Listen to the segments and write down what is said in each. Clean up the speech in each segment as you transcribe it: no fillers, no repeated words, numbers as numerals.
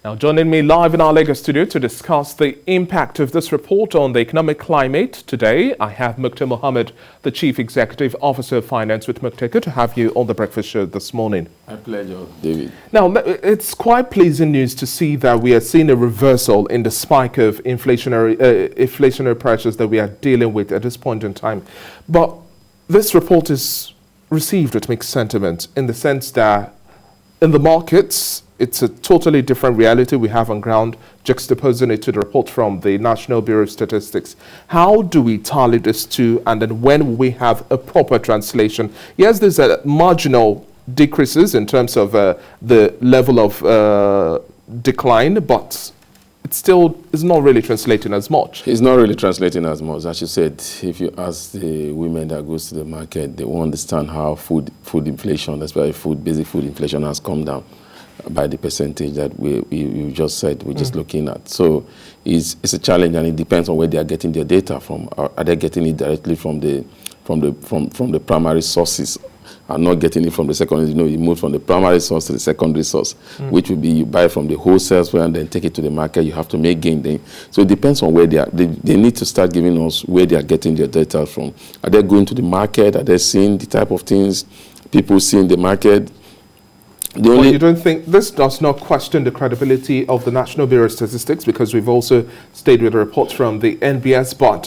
Now, joining me live in our Lagos studio to discuss the impact of this report on the economic climate today, I have Mukta Mohammed, the Chief Executive Officer of Finance with Mukta. Good to have you on the breakfast show this morning. My pleasure, David. Now, it's quite pleasing news to see that we are seeing a reversal in the spike of inflationary pressures that we are dealing with at this point in time. But this report is received with mixed sentiment in the sense that in the markets, it's a totally different reality we have on ground, juxtaposing it to the report from the National Bureau of Statistics. How do we tally this two, and then when will we have a proper translation? Yes, there's a marginal decreases in terms of the level of decline, but it still is not really translating as much. It's not really translating as much. As you said, if you ask the women that goes to the market, they won't understand how food inflation, especially basic food inflation, has come down by the percentage that we just said we're just looking at. So it's a challenge, and it depends on where they are getting their data from. Are they getting it directly from the primary sources and not getting it from the secondary? You know, you move from the primary source to the secondary source, which would be you buy from the wholesale and then take it to the market. You have to make gain then. So it depends on where they are. They need to start giving us where they are getting their data from. Are they going to the market? Are they seeing the type of things people see in the market? Well, you don't think this does not question the credibility of the National Bureau of Statistics, because we've also stayed with reports from the NBS, but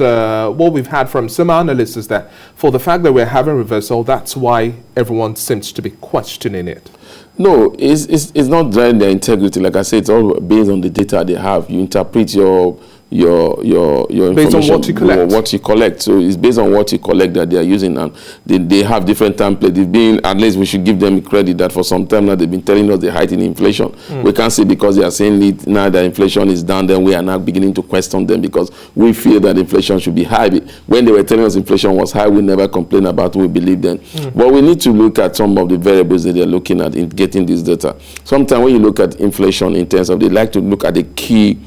what we've had from some analysts is that for the fact that we're having reversal, that's why everyone seems to be questioning it. No, it's not driving their integrity. Like I said, it's all based on the data they have. You interpret your information based on what you collect. So it's based on what you collect that they are using, and they have different templates. At least we should give them credit that for some time now they've been telling us the height in inflation. We can't say because they are saying it now that inflation is down, then we are now beginning to question them because we feel that inflation should be high. When they were telling us inflation was high, we never complained about it, we believed them. But we need to look at some of the variables that they're looking at in getting this data. Sometimes when you look at inflation in terms of, they like to look at the key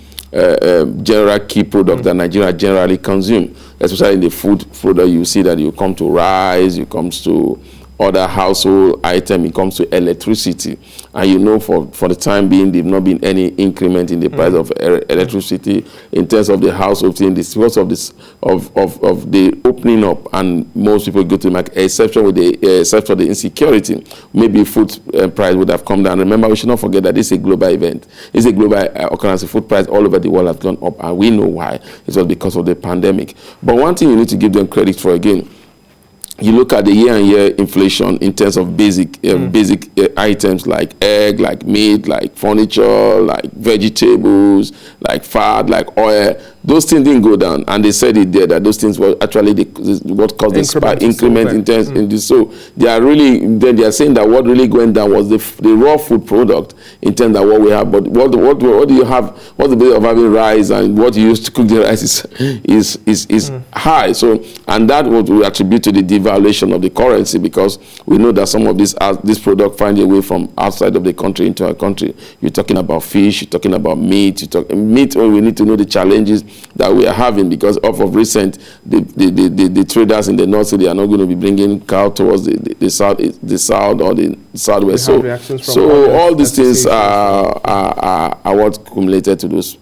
general key product that Nigeria generally consume, especially in the food product. You see that you come to rice, you comes to other household item, it comes to electricity, and you know for the time being there've not been any increment in the price of electricity in terms of the household thing. This because of this of the opening up, and most people go to the market, except for the insecurity. Maybe food price would have come down. Remember, we should not forget that this is a global event. It's a global occurrence. Food price all over the world has gone up, and we know why. It was because of the pandemic. But one thing you need to give them credit for again, you look at the year-on-year inflation in terms of basic items like egg, like meat, like furniture, like vegetables, like fat, like oil. Those things didn't go down, and they said it there that those things were actually what caused the spike increment in terms in this. So they are saying that what really went down was the raw food product in terms of what we have. But what do you have? What's the base of having rice, and what you use to cook the rice is high. So, and that what we attribute to the devaluation of the currency, because we know that some of this product find a way from outside of the country into our country. You're talking about fish, you're talking about meat, meat. We need to know the challenges that we are having, because of recent the traders in the north say they are not going to be bringing cow towards the south or the southwest. So all these things are what accumulated to those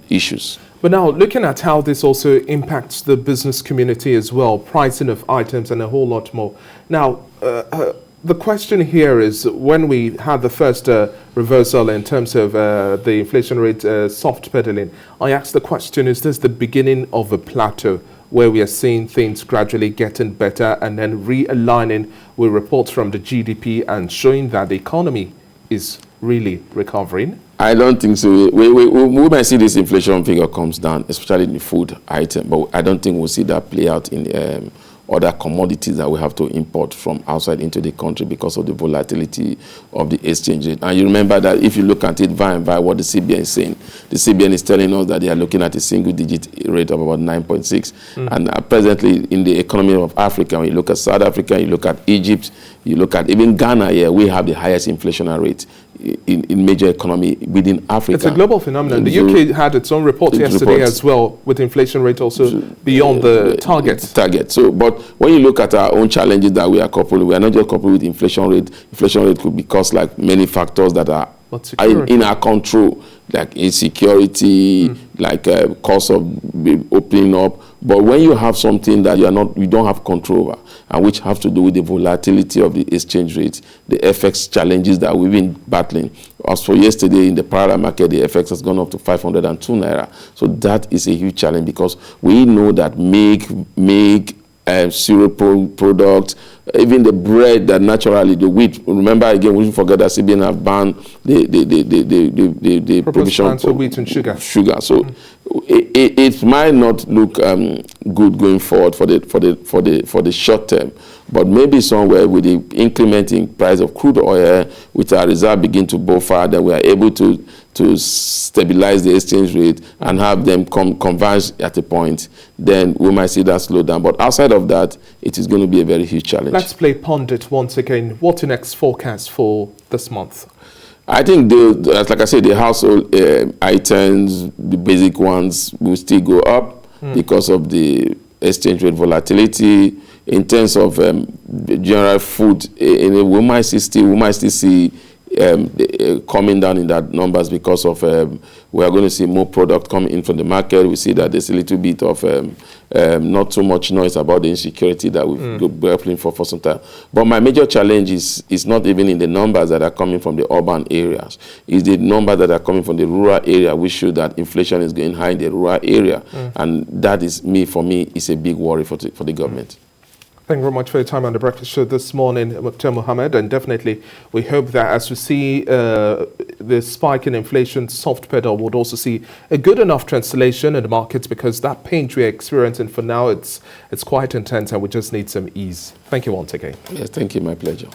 issues. But now, looking at how this also impacts the business community as well, pricing of items and a whole lot more. Now, the question here is, when we had the first reversal in terms of the inflation rate soft pedaling, I asked the question, is this the beginning of a plateau where we are seeing things gradually getting better and then realigning with reports from the GDP and showing that the economy is really recovering? I don't think so. We might see this inflation figure comes down, especially in the food item, but I don't think we'll see that play out in other commodities that we have to import from outside into the country because of the volatility of the exchange rate. And you remember that if you look at it by what the CBN is saying, the CBN is telling us that they are looking at a single-digit rate of about 9.6. And presently in the economy of Africa, when you look at South Africa, you look at Egypt, you look at even Ghana, we have the highest inflationary rate in major economy within Africa. It's a global phenomenon. The UK had its own report yesterday as well, with inflation rate also beyond the target. So, but when you look at our own challenges that we are coupled, we are not just coupled with inflation rate. Inflation rate could be caused like many factors that are in our control. like insecurity, like cost of opening up. But when you have something that you don't have control over, and which have to do with the volatility of the exchange rate, the FX challenges that we've been battling. As for yesterday in the parallel market, the FX has gone up to 502 naira. So that is a huge challenge, because we know that cereal products, even the bread that naturally, the wheat. Remember again, we shouldn't forget that CBN have banned the provision for wheat and sugar. So it might not look good going forward for the short term, but maybe somewhere with the incrementing price of crude oil, with our reserve begin to buffer, then we are able to stabilize the exchange rate and have them converge at a point, then we might see that slow down. But outside of that, it is going to be a very huge challenge. Let's play pundit once again. What's the next forecast for this month? I think, like I said, the household items, the basic ones, will still go up because of the exchange rate volatility. In terms of general food, we might still see coming down in that numbers, because of we are going to see more product coming in from the market. We see that there's a little bit of not too much noise about the insecurity that we've been grappling for some time. But my major challenge is not even in the numbers that are coming from the urban areas. It's the numbers that are coming from the rural area, which show that inflation is going high in the rural area. And that is, for me, is a big worry for the government. Thank you very much for your time on the Breakfast Show this morning, Dr. Mohammed. And definitely, we hope that as we see the spike in inflation, soft pedal, would also see a good enough translation in the markets, because that pinch we're experiencing for now, it's quite intense, and we just need some ease. Thank you once again. Yes, thank you. My pleasure.